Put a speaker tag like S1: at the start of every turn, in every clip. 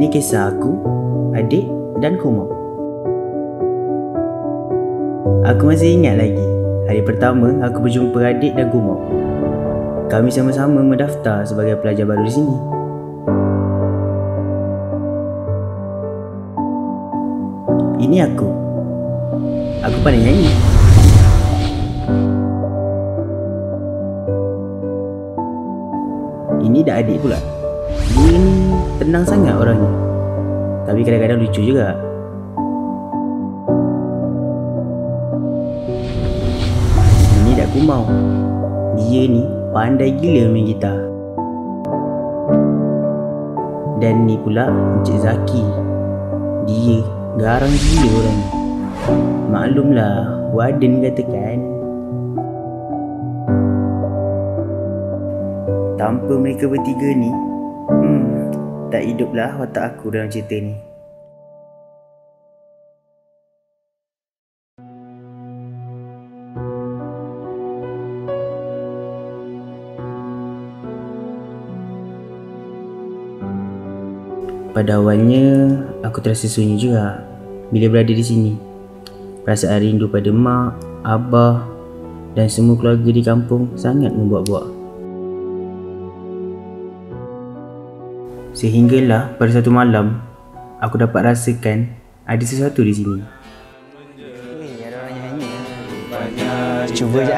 S1: Ini kisah aku, adik dan Kumau. Aku masih ingat lagi hari pertama aku berjumpa adik dan Kumau. Kami sama-sama mendaftar sebagai pelajar baru di sini. Ini aku. Aku pandai nyanyi. Ini dah adik pula. Dia ni tenang sangat orangnya, tapi kadang-kadang lucu juga. Ini dah Kumau. Dia ni pandai gila main gitar. Dan ni pula Encik Zaki. Dia garang gila orangnya. Maklumlah, warden katakan. Tanpa mereka bertiga ni, tak hiduplah watak aku dalam cerita ni. Pada awalnya, aku terasa sunyi juga bila berada di sini. Perasaan rindu pada mak, abah dan semua keluarga di kampung sangat membuat-buat. Sehinggalah pada satu malam, aku dapat rasakan ada sesuatu di sini.
S2: Ada orang nyanyi. Cuba je.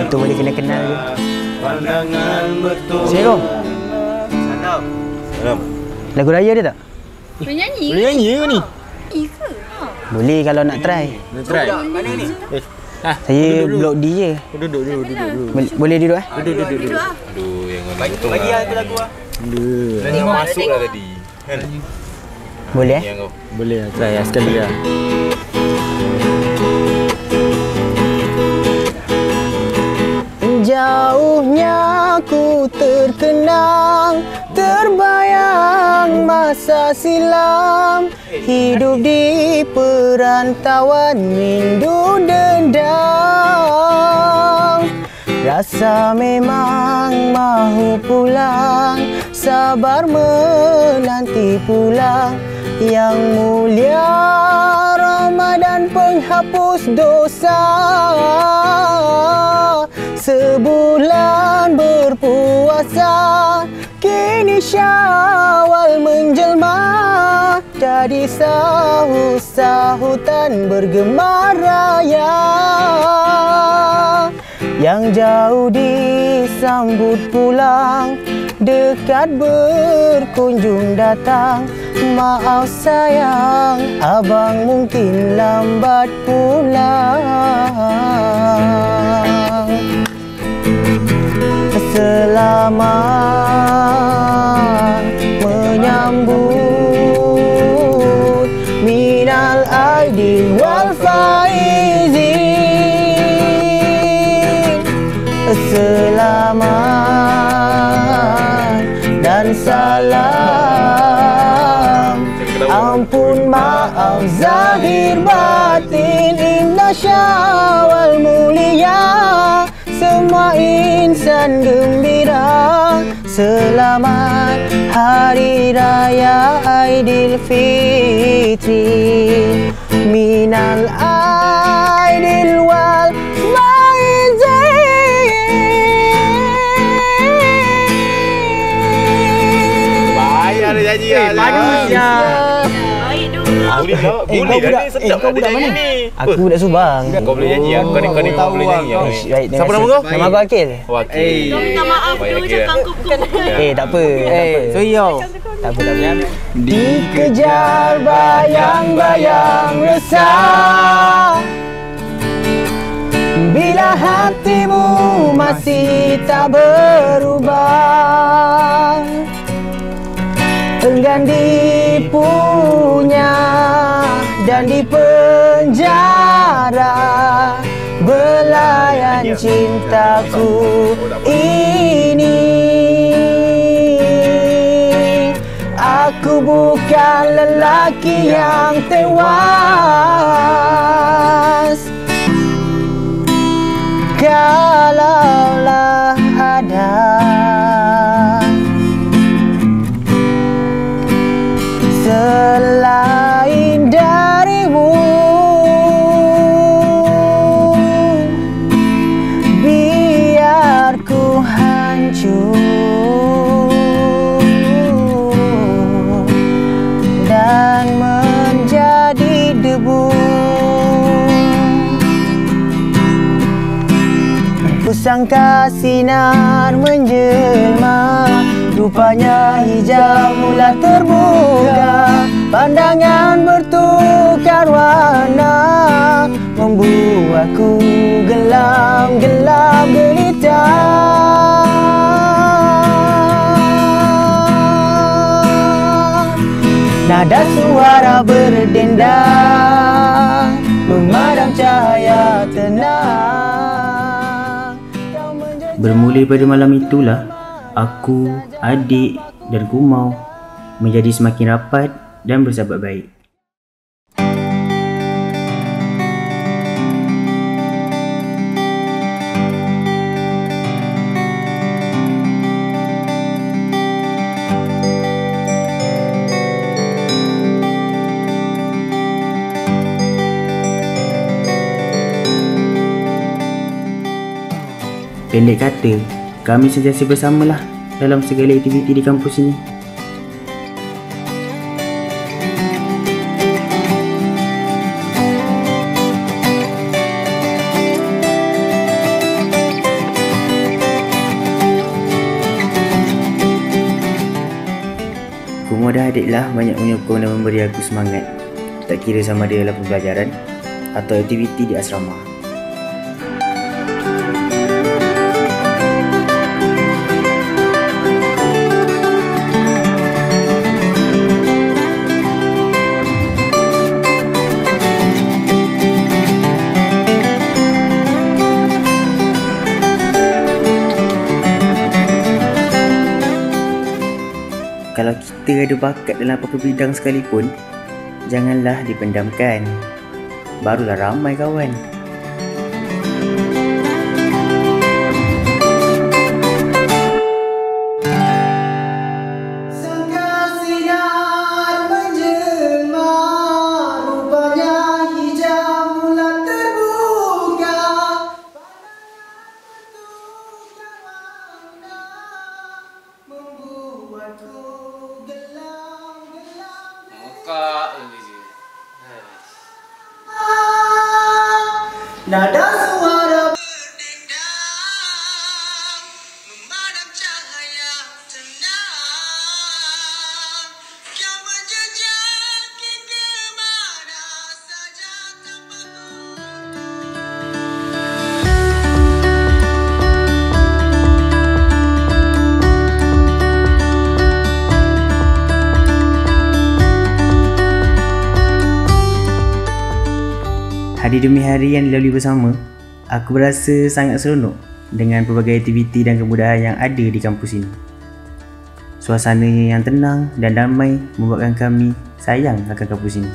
S2: Itu boleh kenal-kenal je. Assalamualaikum.
S3: Salam.
S2: Lagu raya ada tak?
S4: Boleh nyanyi?
S3: Boleh nyanyi ke ni?
S4: Ke?
S2: Boleh kalau nak try.
S3: Nak try?
S4: Mana ni?
S2: Saya blok D je.
S3: Duduk.
S2: Boleh duduk
S3: Duduk.
S5: Aduh, yang orang
S3: Bagi aku lagu ah.
S5: Dah masuk lah tadi. Kan?
S2: Boleh
S5: Yang kau
S3: Boleh lah, try lah sekali lah.
S2: Jauhnya ku terkenang, terbayang masa silam, hidup di perantauan rindu dendam. Rasa memang mahu pulang, sabar menanti pulang. Yang mulia Ramadan penghapus dosa, sebulan berpuasa, kini Syawal menjelma, jadi sahut-sahutan bergema raya. Yang jauh disambut pulang, dekat berkunjung datang. Maaf sayang, abang mungkin lambat pulang. Selamat menyambut minal aidin wal faizin. Selamat dan salam, ampun maaf zahir batin, indah Syawal mulia, semua insan gembira. Selamat Hari Raya Aidilfitri, minal aidil wal faizin.
S5: bayar dia janji lah.
S3: Bagus ya.
S4: Baik dulu.
S5: Boleh dah ni, sedap
S2: kau
S5: dah dia
S2: budak
S5: nyanyi
S2: mana?
S5: ni.
S2: Aku budak Subang.
S5: Kau boleh nyanyi lah. Kau ni kau boleh nyanyi lah.
S2: Baik,
S5: Siapa nama kau?
S2: Nama aku Akil.
S5: Wakil.
S4: Kau minta maaf
S5: Baik
S4: dulu
S5: lagi
S4: je
S5: lah.
S4: kangkung-kangkung.
S2: Tak apa.
S3: Sorry yo.
S2: Tak apa. Dikejar bayang-bayang resah, bila hatimu masih tak berubah, enggan dipunya dan dipenjara, belayan cintaku ini. Aku bukan lelaki yang tewas, kalaulah ada Kusangka sinar menjelma, rupanya hijab mula terbuka. Pandangan bertukar warna, membuatku gelam-gelam gelita. Nada suara berdendang, memadam cahaya tenang.
S1: Bermula pada malam itulah, aku, adik dan Kumau menjadi semakin rapat dan bersahabat baik. Pendek kata, kami sentiasa bersamalah dalam segala aktiviti di kampus ini. Kumau dan adiklah banyak menyokong dan memberi aku semangat, tak kira sama ada dalam pembelajaran atau aktiviti di asrama. Kalau kita ada bakat dalam apa-apa bidang sekalipun, janganlah dipendamkan. Barulah ramai kawan.
S2: Nada suara berdendang, memadam cahaya tenang, yang menjejaki kemana saja tanpa
S1: Hari demi hari yang dilalui bersama, aku berasa sangat seronok dengan pelbagai aktiviti dan kemudahan yang ada di kampus ini. Suasananya yang tenang dan damai membuatkan kami sayang akan kampus ini.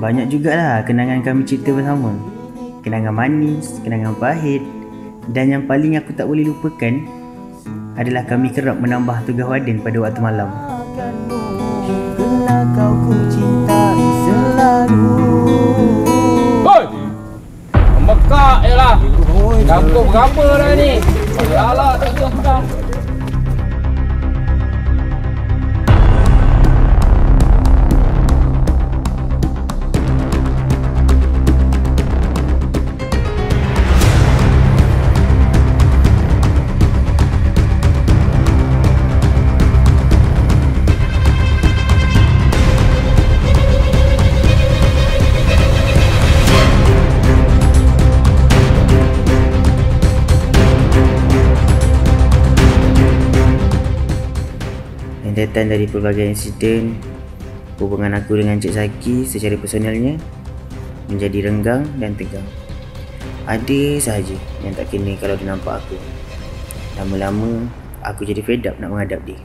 S1: Banyak jugalah kenangan kami cipta bersama. Kenangan manis, kenangan pahit, dan yang paling aku tak boleh lupakan adalah kami kerap menambah tugas warden pada waktu malam.
S2: Kerana kau ku cintai selalu.
S3: Hoi! Mekak je lah. Kampung berapa dah ni? Alah, tak sudah.
S1: Rentetan dari pelbagai insiden, hubungan aku dengan Cik Saki secara personalnya menjadi renggang dan tegang. Ada sahaja yang tak kena kalau dia nampak aku. Lama-lama, aku jadi fed up nak menghadap dia.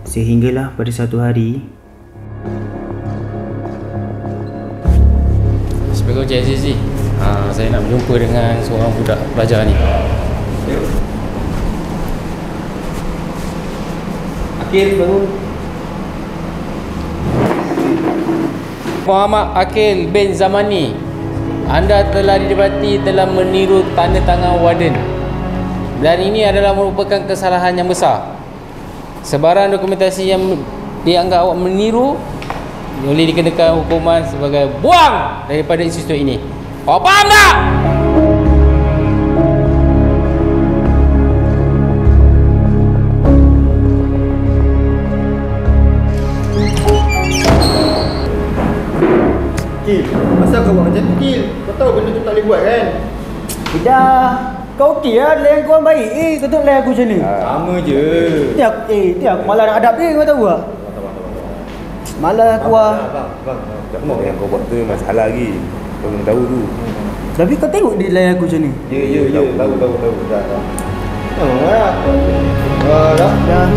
S1: Sehinggalah pada satu hari,
S3: Assalamualaikum Cik Azizi. Saya nak berjumpa dengan seorang budak pelajar ni.
S6: Akhir bangun.
S3: Muhammad Akil bin Zamani, anda telah didapati telah meniru tanda tangan warden. Dan ini adalah merupakan kesalahan yang besar. Sebarang dokumentasi yang dianggap awak meniru boleh dikenakan hukuman sebagai buang daripada institut ini. Awak faham tak?
S6: Kil, asal kau buat macam tu, Kil? Kau tahu benda tu tak boleh buat kan?
S2: Dah. Kau okey lah, layan kau orang baik. Kau tengok layan aku macam ni.
S5: Sama je.
S2: Tiap aku malah nak hadap dia, kau tahu tak? Malah aku lah.
S5: Tak mau yang kau buat tu masalah lagi. Kau belum tahu tu.
S2: Tapi kau tengok dia layan aku macam ni.
S5: Ya. Tahu. Dah.
S2: Dah.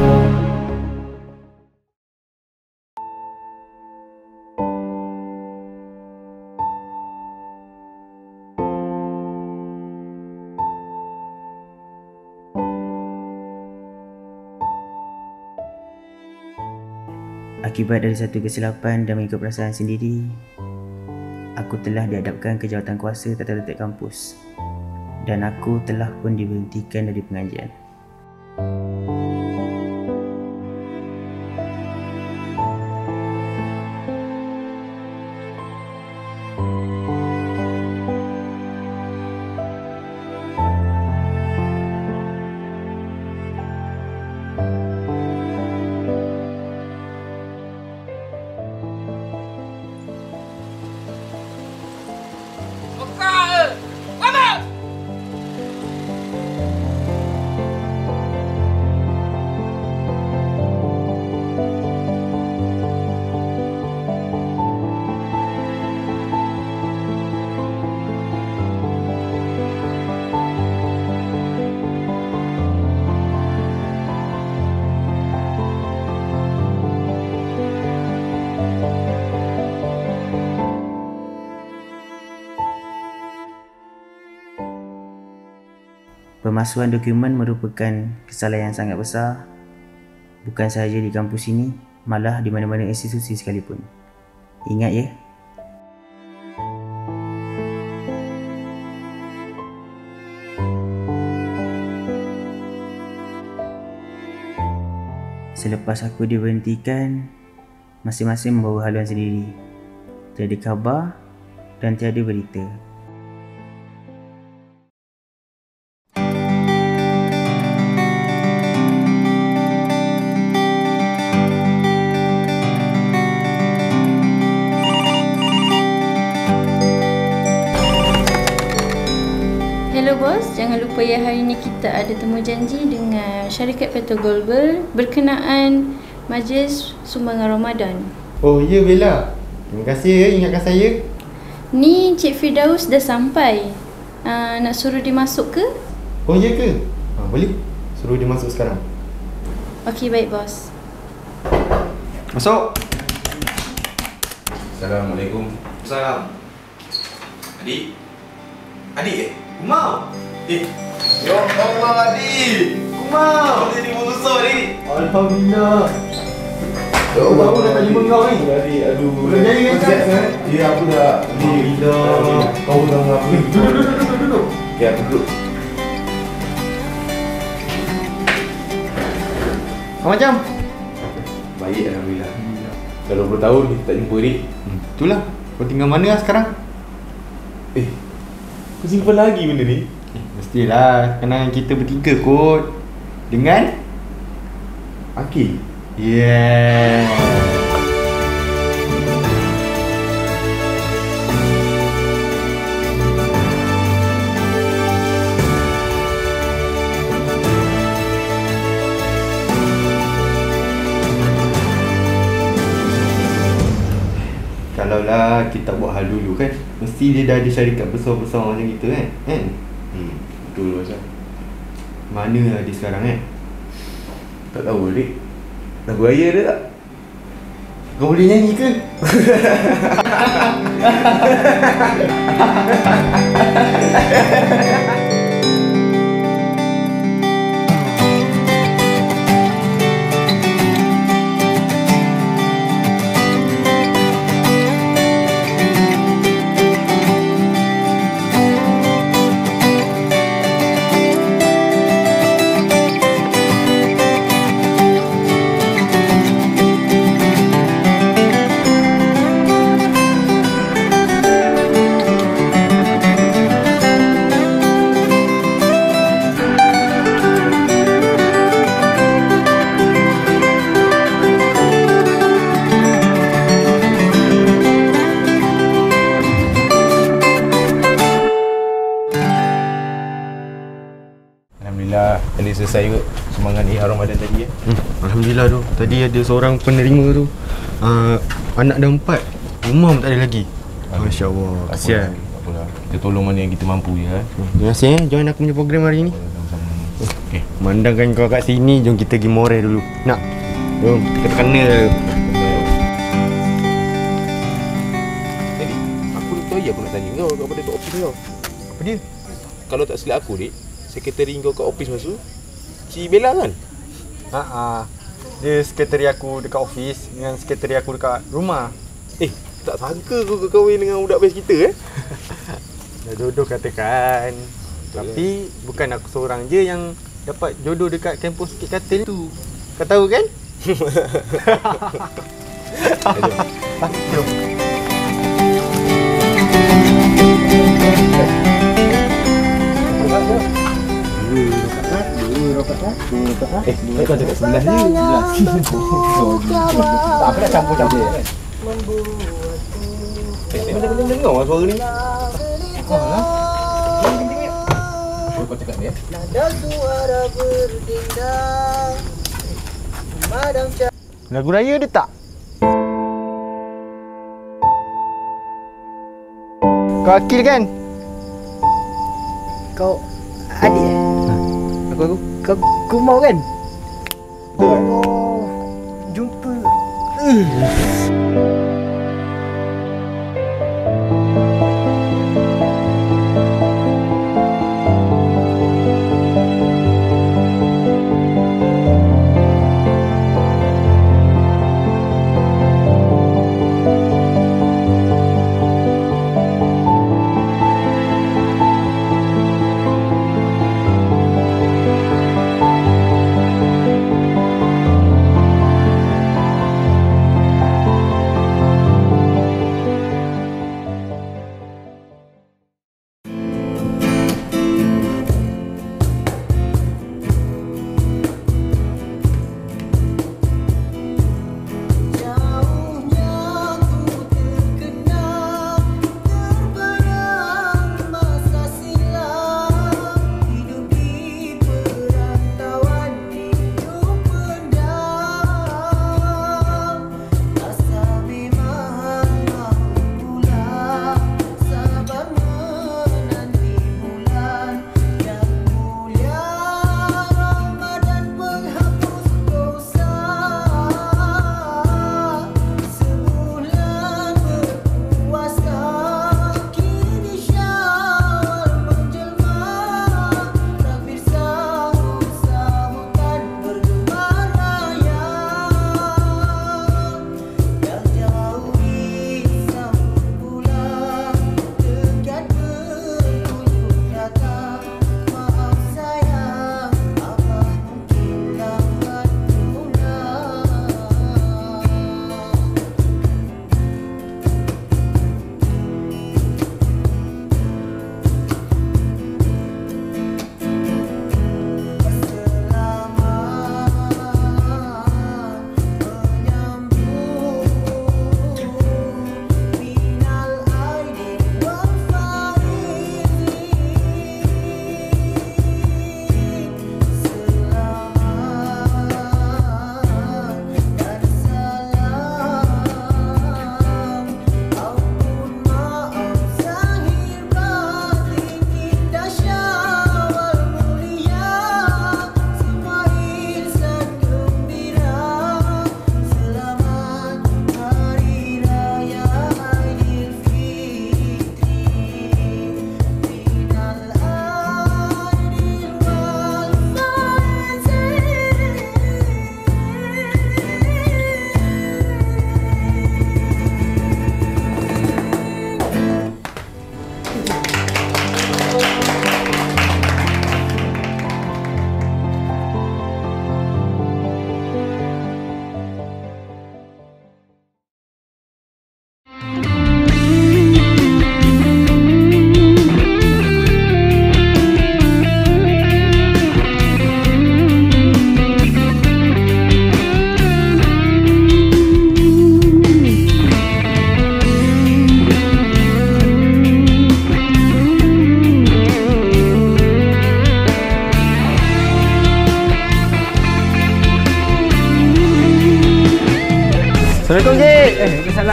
S1: Akibat dari satu kesilapan dan mengikut perasaan sendiri, aku telah dihadapkan ke jawatan kuasa tata tertib kampus dan aku telah pun diberhentikan dari pengajian. Pemalsuan dokumen merupakan kesalahan yang sangat besar, bukan sahaja di kampus ini, malah di mana-mana institusi sekalipun. Ingat ya. Selepas aku diberhentikan, masing-masing membawa haluan sendiri. Tiada khabar dan tiada berita.
S4: Hello bos, jangan lupa ya hari ni kita ada temu janji dengan syarikat Petro Global berkenaan majlis sumbangan Ramadan.
S6: Oh ya Bella. Terima kasih ya ingatkan saya.
S4: Ni Cik Firdaus dah sampai. Nak suruh dia masuk ke?
S6: Oh ya ke? Boleh. Suruh dia masuk sekarang.
S4: Okey baik bos.
S6: Masuk.
S5: Assalamualaikum. Salam. Adik? Adik Kumau? Ya Allah adik. Kumau. Jadi besar adik.
S6: Alhamdulillah. Baru dah tak jumpa kau ni.
S5: Adik, aduh.
S6: Dah jadi kan?
S5: Ya, aku dah.
S6: Alhamdulillah.
S5: Kau dah ngapain?
S6: Duduk.
S5: Ya, aku duduk.
S6: Kau macam?
S5: Baik, Alhamdulillah. Dah 20 tahun kita tak jumpa ni.
S6: Itulah. Kau tinggal mana lah sekarang?
S5: Kau simpan lagi benda ni?
S6: Mestilah. Kenangan kita bertiga kot. Dengan?
S5: Akil.
S6: Yeah. Kalaulah kita buat hal dulu kan, mesti dia dah ada syarikat besar-besar macam kita kan?
S5: Betul Pasal.
S6: Mana lah dia sekarang kan?
S5: Tak tahu adik. Lagu raya ada tak?
S6: Kau boleh nyanyi ke?
S5: boleh selesai kot sumbangan Ramadan tadi ya.
S6: Alhamdulillah tu. Tadi ada seorang penerima tu. Anak dah 4. Rumah pun tak ada lagi. Masya Allah. Kasihan.
S5: Tak apalah. Kita tolong mana yang kita mampu je kan.
S6: Terima kasih join aku punya program hari ni.
S5: Sama-sama. Okey.
S6: Mandangkan kau kat sini, jom kita pergi Moreh dulu. Nak? Jom, kita kena.
S5: Jadi, aku aku nak tanya kau kat office kau.
S6: Apa dia?
S5: Kalau tak silap aku, Dik, sekretari kau kat office masa tu, Cik Bella kan?
S6: Dia sekretari aku dekat office dengan sekretari aku dekat rumah.
S5: Tak sangka kau kahwin dengan budak best kita
S6: Dah jodoh katakan. Tapi bukan aku seorang je yang dapat jodoh dekat kampus Sikit Katil tu. Kau tahu kan? Jom.
S5: Kau cakap sebelah je.
S2: Tak apa nak campur-campur.
S5: Macam dengar lah suara ni. Kau cakap dia.
S6: Lagu raya ada tak? Kau Akil kan?
S2: Kau adik
S6: Aku.
S2: Kau mau kan?
S6: Betul.
S2: Jumpa.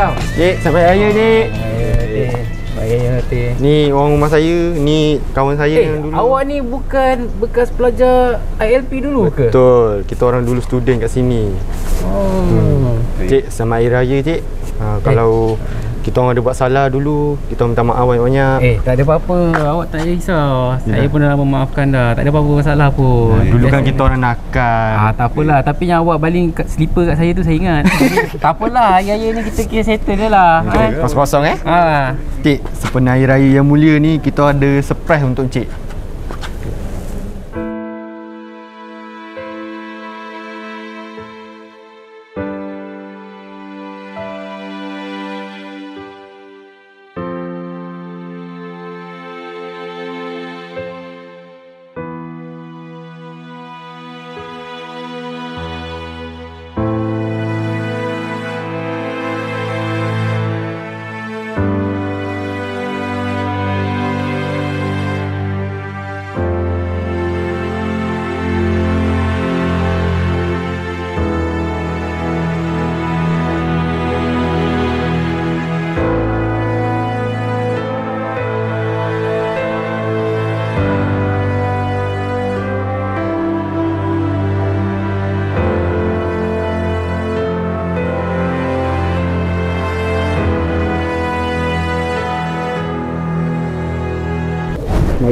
S3: salam.
S6: Cik, selamat raya Cik.
S3: Baik.
S6: Ni orang rumah saya, ni kawan saya yang dulu.
S3: Awak ni bukan bekas pelajar ILP dulu ke?
S6: Betul, kita orang dulu student kat sini. Cik, selamat hari raya Cik. Kalau kita orang ada buat salah dulu, kita minta maaf banyak-banyak.
S3: Tak ada apa-apa. Awak tak payah risau. Saya pun dah memaafkan dah. Tak ada apa-apa masalah pun.
S6: Dulu kan kita orang nakal.
S3: Tak apalah. Tapi yang awak baling slipper kat saya tu saya ingat. Tak apalah. Hari-raya ni kita kira settle je lah.
S6: Kosong-kosong Cik, sempena hari raya yang mulia ni, kita ada surprise untuk Cik.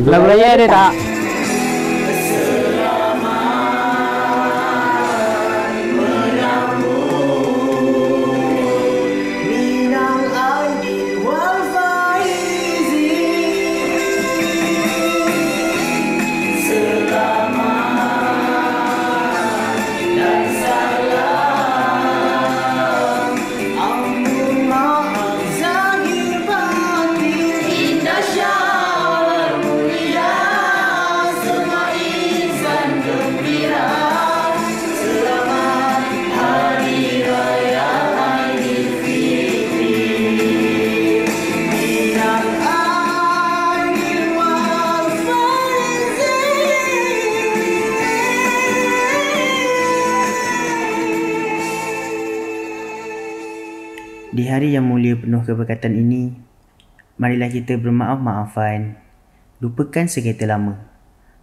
S3: Lagu raya ada tak?
S1: Di hari yang mulia penuh keberkatan ini, marilah kita bermaaf-maafan, lupakan sekerta lama,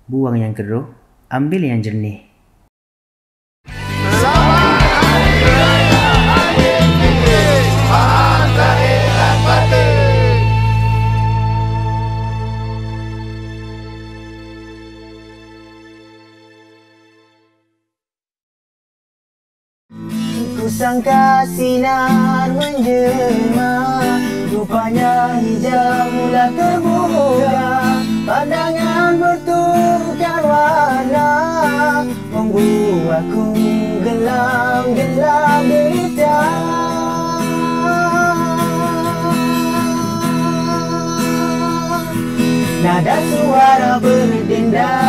S1: buang yang keruh, ambil yang jernih.
S2: Kusangka sinar menjelma, rupanya hijau mula terbuka. Pandangan bertukar warna, membuatku gelam-gelam derita. Nada suara berdenda